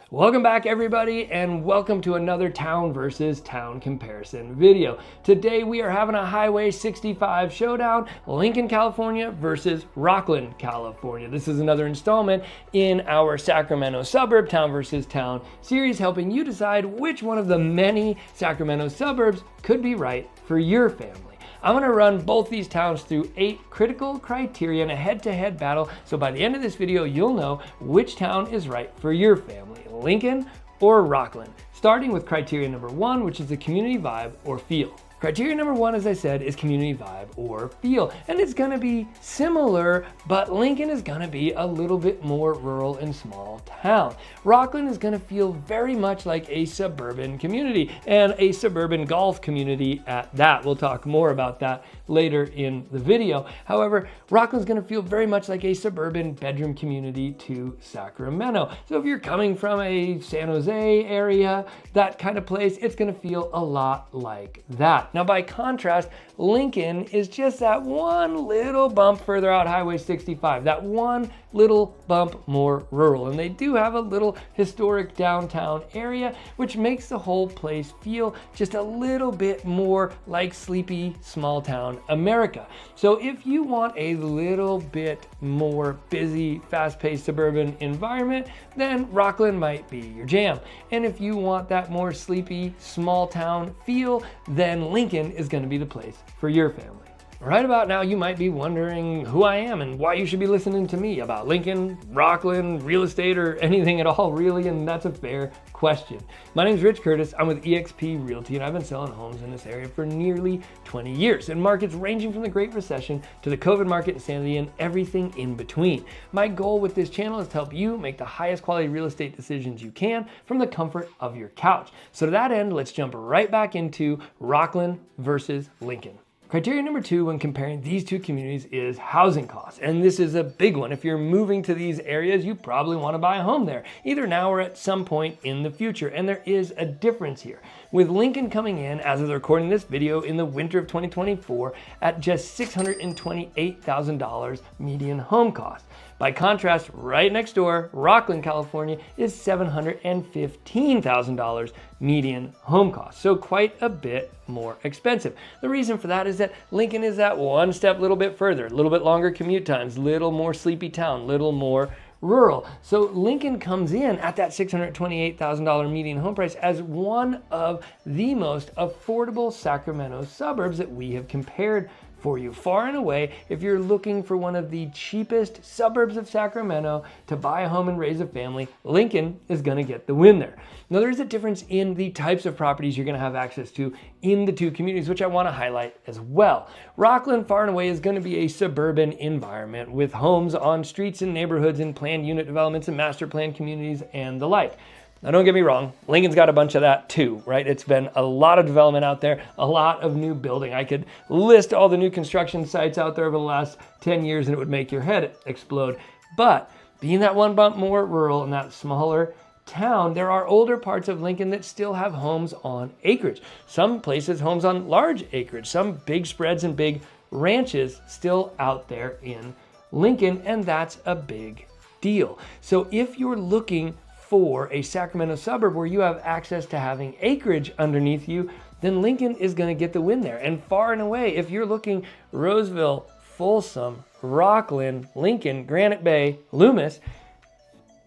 Welcome back everybody, and welcome to another town versus town comparison video. Today we are having a Highway 65 showdown, Lincoln, California versus Rocklin, California. This is another installment in our Sacramento suburb town versus town series, helping you decide which one of the many Sacramento suburbs could be right for your family. I'm gonna run both these towns through 8 critical criteria in a head-to-head battle, so by the end of this video, you'll know which town is right for your family, Lincoln or Rocklin. Starting with criteria number 1, which is the community vibe or feel. Criteria number 1, as I said, is community vibe or feel, and it's gonna be similar, but Lincoln is gonna be a little bit more rural and small town. Rocklin is gonna feel very much like a suburban community, and a suburban golf community at that. We'll talk more about that later in the video. However, Rocklin's gonna feel very much like a suburban bedroom community to Sacramento. So if you're coming from a San Jose area, that kind of place, it's gonna feel a lot like that. Now, by contrast, Lincoln is just that one little bump further out Highway 65, that one little bump more rural. And they do have a little historic downtown area, which makes the whole place feel just a little bit more like sleepy small town America. So if you want a little bit more busy, fast-paced suburban environment, then Rocklin might be your jam. And if you want that more sleepy small town feel, then Lincoln is going to be the place for your family. Right about now, you might be wondering who I am and why you should be listening to me about Lincoln, Rocklin, real estate, or anything at all, really, and that's a fair question. My name is Rich Curtis. I'm with eXp Realty, and I've been selling homes in this area for nearly 20 years, in markets ranging from the Great Recession to the COVID market insanity and everything in between. My goal with this channel is to help you make the highest quality real estate decisions you can from the comfort of your couch. So to that end, let's jump right back into Rocklin versus Lincoln. Criteria number 2 when comparing these two communities is housing costs. And this is a big one. If you're moving to these areas, you probably want to buy a home there, either now or at some point in the future. And there is a difference here. With Lincoln coming in, as of recording this video, in the winter of 2024 at just $628,000 median home cost. By contrast, right next door, Rocklin, California, is $715,000 median home cost. So quite a bit more expensive. The reason for that is that Lincoln is that one step little bit further, a little bit longer commute times, little more sleepy town, little more rural. So Lincoln comes in at that $628,000 median home price as one of the most affordable Sacramento suburbs that we have compared for you. Far and away, if you're looking for one of the cheapest suburbs of Sacramento to buy a home and raise a family, Lincoln is going to get the win there. Now, there's a difference in the types of properties you're going to have access to in the two communities, which I want to highlight as well. Rocklin, far and away, is going to be a suburban environment with homes on streets and neighborhoods and planned unit developments and master plan communities and the like. Now, don't get me wrong, Lincoln's got a bunch of that too, right? It's been a lot of development out there, a lot of new building. I could list all the new construction sites out there over the last 10 years and it would make your head explode. But being that one bump more rural and that smaller town, there are older parts of Lincoln that still have homes on acreage. Some places, homes on large acreage, some big spreads and big ranches still out there in Lincoln, and that's a big deal. So if you're looking for a Sacramento suburb where you have access to having acreage underneath you, then Lincoln is going to get the win there. And far and away, if you're looking Roseville, Folsom, Rocklin, Lincoln, Granite Bay, Loomis,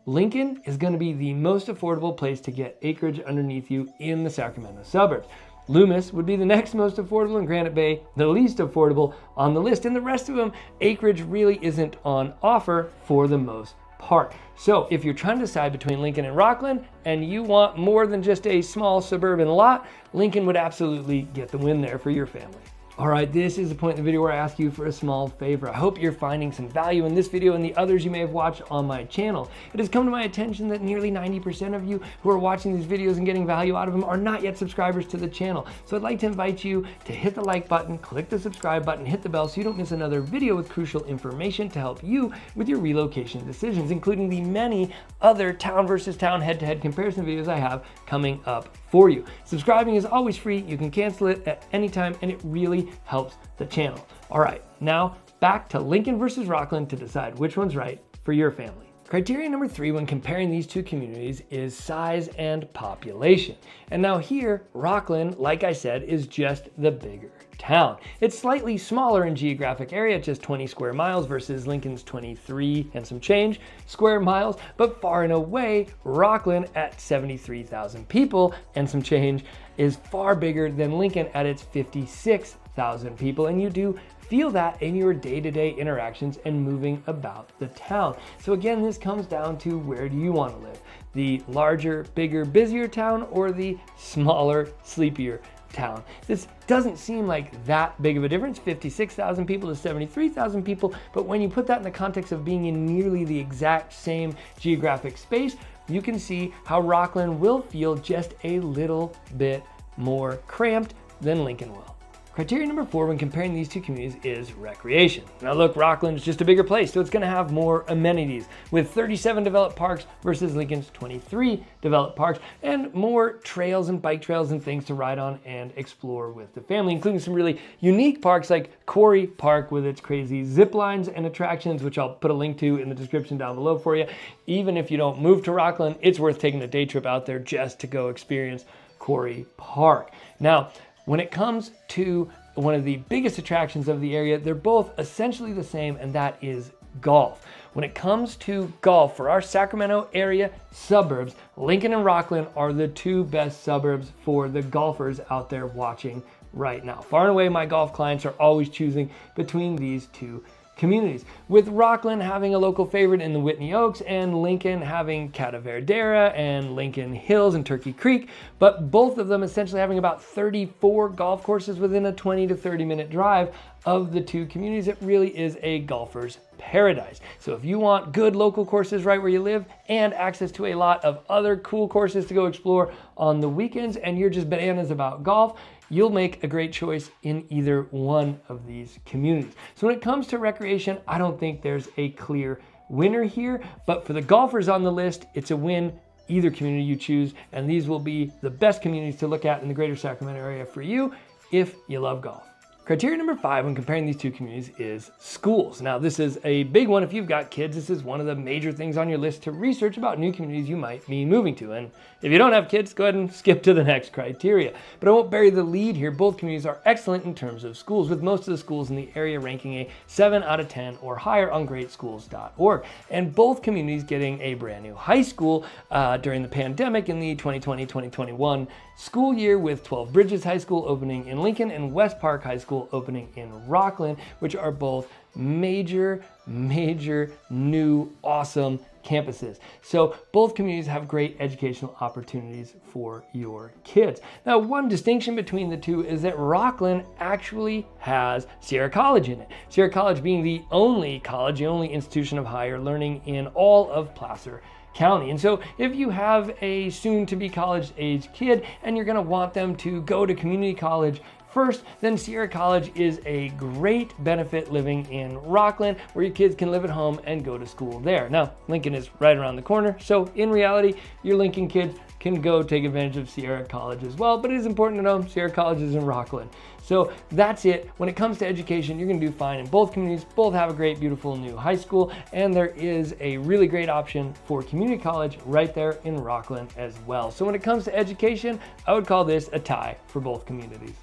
Lincoln is going to be the most affordable place to get acreage underneath you in the Sacramento suburbs. Loomis would be the next most affordable, and Granite Bay the least affordable on the list. And the rest of them, acreage really isn't on offer for the most part. So if you're trying to decide between Lincoln and Rocklin and you want more than just a small suburban lot, Lincoln would absolutely get the win there for your family. All right, this is the point in the video where I ask you for a small favor. I hope you're finding some value in this video and the others you may have watched on my channel. It has come to my attention that nearly 90% of you who are watching these videos and getting value out of them are not yet subscribers to the channel. So I'd like to invite you to hit the like button, click the subscribe button, hit the bell so you don't miss another video with crucial information to help you with your relocation decisions, including the many other town versus town head-to-head comparison videos I have coming up for you. Subscribing is always free. You can cancel it at any time, and it really helps the channel. All right, now back to Lincoln versus Rocklin to decide which one's right for your family. Criteria number 3 when comparing these two communities is size and population. And now here, Rocklin, like I said, is just the bigger town. It's slightly smaller in geographic area, just 20 square miles versus Lincoln's 23 and some change square miles, but far and away, Rocklin at 73,000 people and some change is far bigger than Lincoln at its 56,000 people, and you do feel that in your day-to-day interactions and moving about the town. So again, this comes down to where do you want to live? The larger, bigger, busier town or the smaller, sleepier town? This doesn't seem like that big of a difference, 56,000 people to 73,000 people, but when you put that in the context of being in nearly the exact same geographic space, you can see how Rocklin will feel just a little bit more cramped than Lincoln will. Criteria number 4 when comparing these two communities is recreation. Now look, Rocklin is just a bigger place, so it's going to have more amenities with 37 developed parks versus Lincoln's 23 developed parks, and more trails and bike trails and things to ride on and explore with the family, including some really unique parks like Quarry Park with its crazy zip lines and attractions, which I'll put a link to in the description down below for you. Even if you don't move to Rocklin, it's worth taking a day trip out there just to go experience Quarry Park. Now, when it comes to one of the biggest attractions of the area, they're both essentially the same, and that is golf. When it comes to golf for our Sacramento area suburbs, Lincoln and Rocklin are the two best suburbs for the golfers out there watching right now. Far and away, my golf clients are always choosing between these two communities, with Rocklin having a local favorite in the Whitney Oaks and Lincoln having Cata Verdera and Lincoln Hills and Turkey Creek, but both of them essentially having about 34 golf courses within a 20 to 30 minute drive of the two communities. It really is a golfer's paradise. So if you want good local courses right where you live and access to a lot of other cool courses to go explore on the weekends, and you're just bananas about golf, you'll make a great choice in either one of these communities. So when it comes to recreation, I don't think there's a clear winner here, but for the golfers on the list, it's a win either community you choose, and these will be the best communities to look at in the greater Sacramento area for you if you love golf. Criteria number 5 when comparing these two communities is schools. Now, this is a big one if you've got kids. This is one of the major things on your list to research about new communities you might be moving to. And if you don't have kids, go ahead and skip to the next criteria. But I won't bury the lead here. Both communities are excellent in terms of schools, with most of the schools in the area ranking a 7 out of 10 or higher on greatschools.org. And both communities getting a brand new high school during the pandemic in the 2020-2021 school year, with 12 Bridges High School opening in Lincoln and West Park High School opening in Rocklin, which are both major new awesome campuses. So both communities have great educational opportunities for your kids. Now, one distinction between the two is that Rocklin actually has Sierra College in it. Sierra College being the only college, the only institution of higher learning in all of Placer County. And so if you have a soon-to-be college-age kid and you're going to want them to go to community college first, then Sierra College is a great benefit living in Rocklin, where your kids can live at home and go to school there. Now, Lincoln is right around the corner, so in reality, your Lincoln kids can go take advantage of Sierra College as well, but it is important to know Sierra College is in Rocklin. So that's it. When it comes to education, you're gonna do fine in both communities. Both have a great, beautiful new high school, and there is a really great option for community college right there in Rocklin as well. So when it comes to education, I would call this a tie for both communities.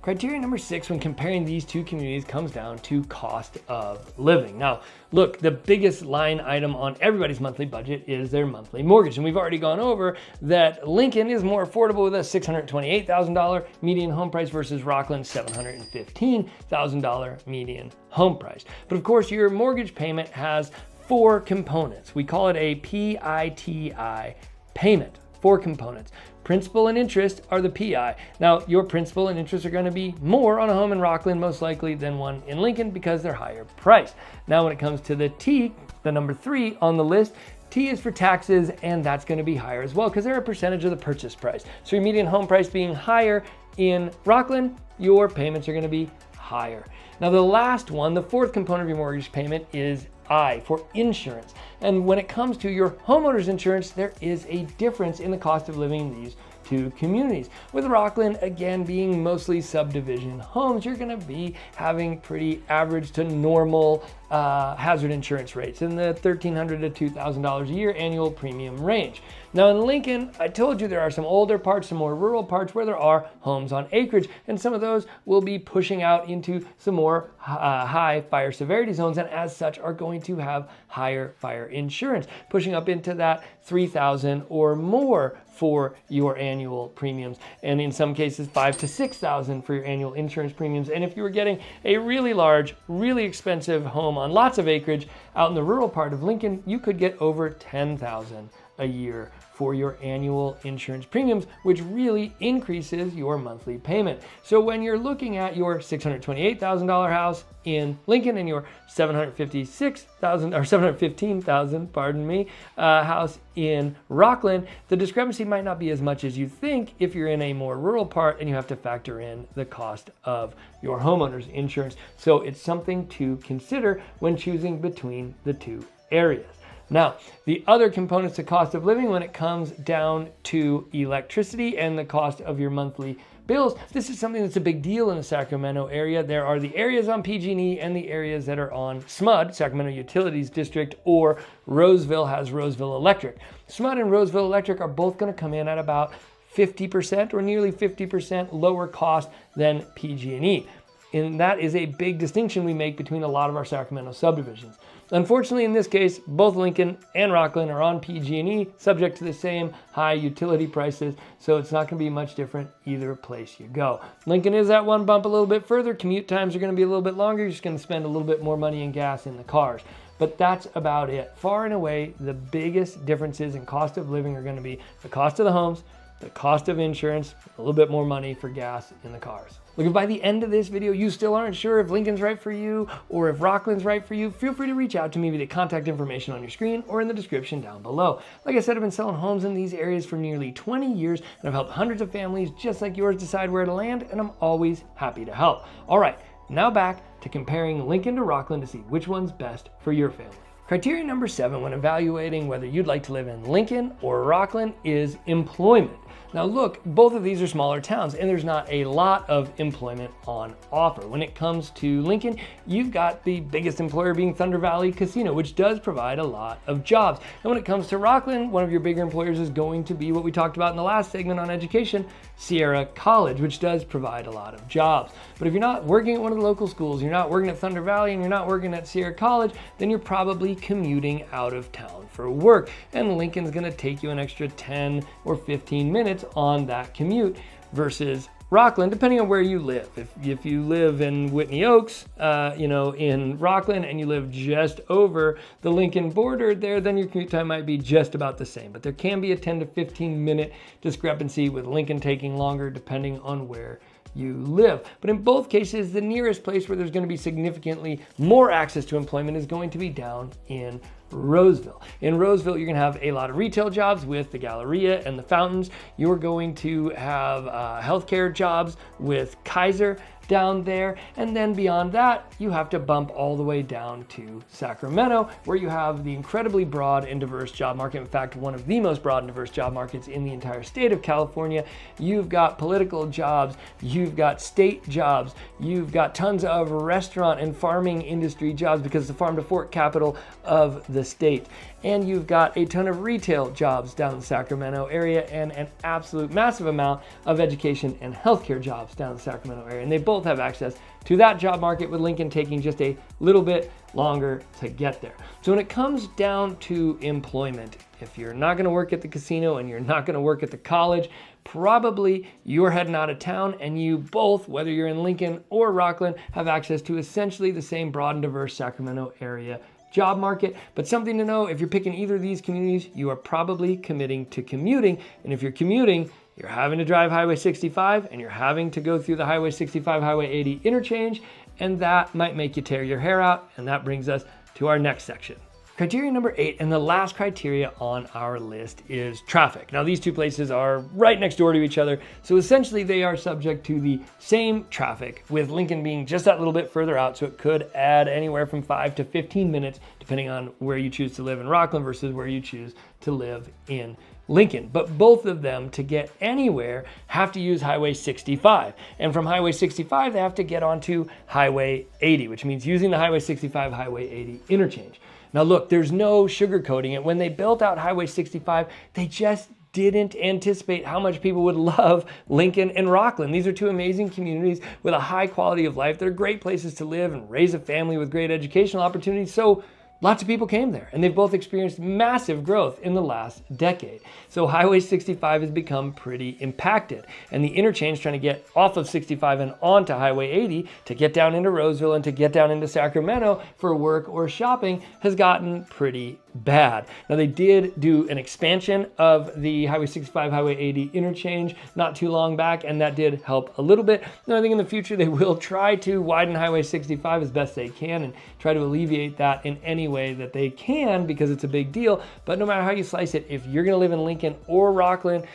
Criteria number 6 when comparing these two communities comes down to cost of living. Now, look, the biggest line item on everybody's monthly budget is their monthly mortgage. And we've already gone over that Lincoln is more affordable with a $628,000 median home price versus Rocklin's $715,000 median home price. But of course, your mortgage payment has 4 components. We call it a PITI payment. 4 components. Principal and interest are the PI. Now, your principal and interest are going to be more on a home in Rocklin most likely than one in Lincoln because they're higher priced. Now, when it comes to the T, the number 3 on the list, T is for taxes, and that's going to be higher as well because they're a percentage of the purchase price. So your median home price being higher in Rocklin, your payments are going to be higher. Now, the last one, the 4th component of your mortgage payment is I for insurance. And when it comes to your homeowner's insurance, there is a difference in the cost of living in these two communities. With Rocklin, again, being mostly subdivision homes, you're gonna be having pretty average to normal hazard insurance rates in the $1,300 to $2,000 a year annual premium range. Now in Lincoln, I told you there are some older parts, some more rural parts where there are homes on acreage, and some of those will be pushing out into some more high fire severity zones, and as such are going to have higher fire insurance, pushing up into that $3,000 or more for your annual premiums, and in some cases $5,000 to $6,000 for your annual insurance premiums. And if you were getting a really large, really expensive home on lots of acreage out in the rural part of Lincoln, you could get over $10,000 a year for your annual insurance premiums, which really increases your monthly payment. So when you're looking at your $628,000 house in Lincoln and your $715,000 house in Rocklin, the discrepancy might not be as much as you think if you're in a more rural part and you have to factor in the cost of your homeowner's insurance. So it's something to consider when choosing between the two areas. Now, the other components to cost of living when it comes down to electricity and the cost of your monthly bills, this is something that's a big deal in the Sacramento area. There are the areas on PG&E and the areas that are on SMUD, Sacramento Utilities District, or Roseville has Roseville Electric. SMUD and Roseville Electric are both going to come in at about 50% or nearly 50% lower cost than PG&E. And that is a big distinction we make between a lot of our Sacramento subdivisions. Unfortunately, in this case, both Lincoln and Rocklin are on PG&E, subject to the same high utility prices, so it's not going to be much different either place you go. Lincoln is that one bump a little bit further. Commute times are going to be a little bit longer. You're just going to spend a little bit more money in gas in the cars. But that's about it. Far and away, the biggest differences in cost of living are going to be the cost of the homes, the cost of insurance, a little bit more money for gas in the cars. Look, if by the end of this video you still aren't sure if Lincoln's right for you or if Rocklin's right for you, feel free to reach out to me via the contact information on your screen or in the description down below. Like I said, I've been selling homes in these areas for nearly 20 years, and I've helped hundreds of families just like yours decide where to land, and I'm always happy to help. All right, now back to comparing Lincoln to Rocklin to see which one's best for your family. Criteria number 7 when evaluating whether you'd like to live in Lincoln or Rocklin is employment. Now look, both of these are smaller towns and there's not a lot of employment on offer. When it comes to Lincoln, you've got the biggest employer being Thunder Valley Casino, which does provide a lot of jobs. And when it comes to Rocklin, one of your bigger employers is going to be what we talked about in the last segment on education, Sierra College, which does provide a lot of jobs. But if you're not working at one of the local schools, you're not working at Thunder Valley, and you're not working at Sierra College, then you're probably commuting out of town for work. And Lincoln's gonna take you an extra 10 or 15 minutes on that commute versus Rocklin, depending on where you live. If you live in Whitney Oaks, in Rocklin, and you live just over the Lincoln border there, then your commute time might be just about the same. But there can be a 10 to 15 minute discrepancy with Lincoln taking longer depending on where you live. But in both cases, the nearest place where there's going to be significantly more access to employment is going to be down in Roseville. In Roseville, you're going to have a lot of retail jobs with the Galleria and the Fountains. You're going to have healthcare jobs with Kaiser down there. And then beyond that, you have to bump all the way down to Sacramento, where you have the incredibly broad and diverse job market. In fact, one of the most broad and diverse job markets in the entire state of California. You've got political jobs, you've got state jobs, you've got tons of restaurant and farming industry jobs because it's the farm to fork capital of the state. And you've got a ton of retail jobs down in the Sacramento area and an absolute massive amount of education and healthcare jobs down in the Sacramento area. And they both have access to that job market, with Lincoln taking just a little bit longer to get there. So when it comes down to employment, if you're not going to work at the casino and you're not going to work at the college, probably you're heading out of town, and you both, whether you're in Lincoln or Rocklin, have access to essentially the same broad and diverse Sacramento area job market. But something to know, if you're picking either of these communities, you are probably committing to commuting. And if you're commuting, you're having to drive Highway 65 and you're having to go through the Highway 65, Highway 80 interchange, and that might make you tear your hair out. And that brings us to our next section. Criteria number 8, and the last criteria on our list, is traffic. Now, these two places are right next door to each other, so essentially they are subject to the same traffic, with Lincoln being just that little bit further out, so it could add anywhere from 5 to 15 minutes, depending on where you choose to live in Rocklin versus where you choose to live in Lincoln. But both of them, to get anywhere, have to use Highway 65. And from Highway 65, they have to get onto Highway 80, which means using the Highway 65, Highway 80 interchange. Now look, there's no sugarcoating it. When they built out Highway 65, they just didn't anticipate how much people would love Lincoln and Rocklin. These are two amazing communities with a high quality of life. They're great places to live and raise a family with great educational opportunities. So lots of people came there, and they've both experienced massive growth in the last decade. So Highway 65 has become pretty impacted, and the interchange trying to get off of 65 and onto Highway 80 to get down into Roseville and to get down into Sacramento for work or shopping has gotten pretty bad. Now they did do an expansion of the Highway 65, Highway 80 interchange not too long back, and that did help a little bit. Now I think in the future they will try to widen Highway 65 as best they can and try to alleviate that in any way that they can, because it's a big deal. But no matter how you slice it, if you're going to live in Lincoln or Rocklin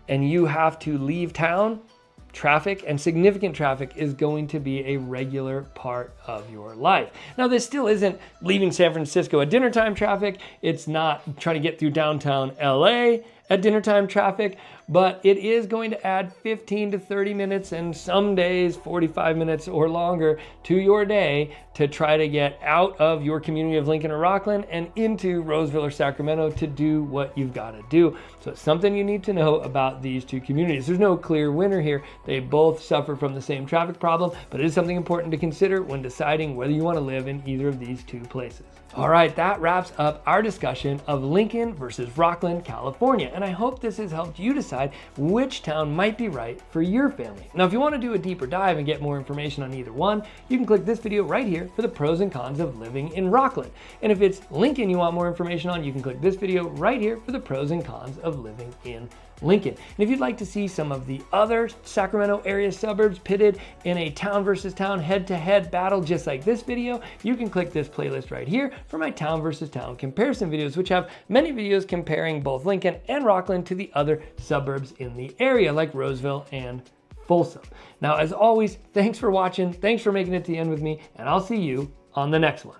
and you have to leave town, traffic and significant traffic is going to be a regular part of your life. Now, this still isn't leaving San Francisco at dinner time traffic. It's not trying to get through downtown LA at dinner time traffic, but it is going to add 15 to 30 minutes and some days 45 minutes or longer to your day to try to get out of your community of Lincoln or Rocklin and into Roseville or Sacramento to do what you've got to do. So it's something you need to know about these two communities. There's no clear winner here. They both suffer from the same traffic problem, but it is something important to consider when deciding whether you want to live in either of these two places. All right, that wraps up our discussion of Lincoln versus Rocklin, California. And I hope this has helped you decide which town might be right for your family. Now, if you want to do a deeper dive and get more information on either one, you can click this video right here for the pros and cons of living in Rocklin. And if it's Lincoln you want more information on, you can click this video right here for the pros and cons of living in Lincoln. And if you'd like to see some of the other Sacramento area suburbs pitted in a town versus town head-to-head battle just like this video, you can click this playlist right here for my town versus town comparison videos, which have many videos comparing both Lincoln and Rocklin to the other suburbs in the area like Roseville and Folsom. Now, as always, thanks for watching, thanks for making it to the end with me, and I'll see you on the next one.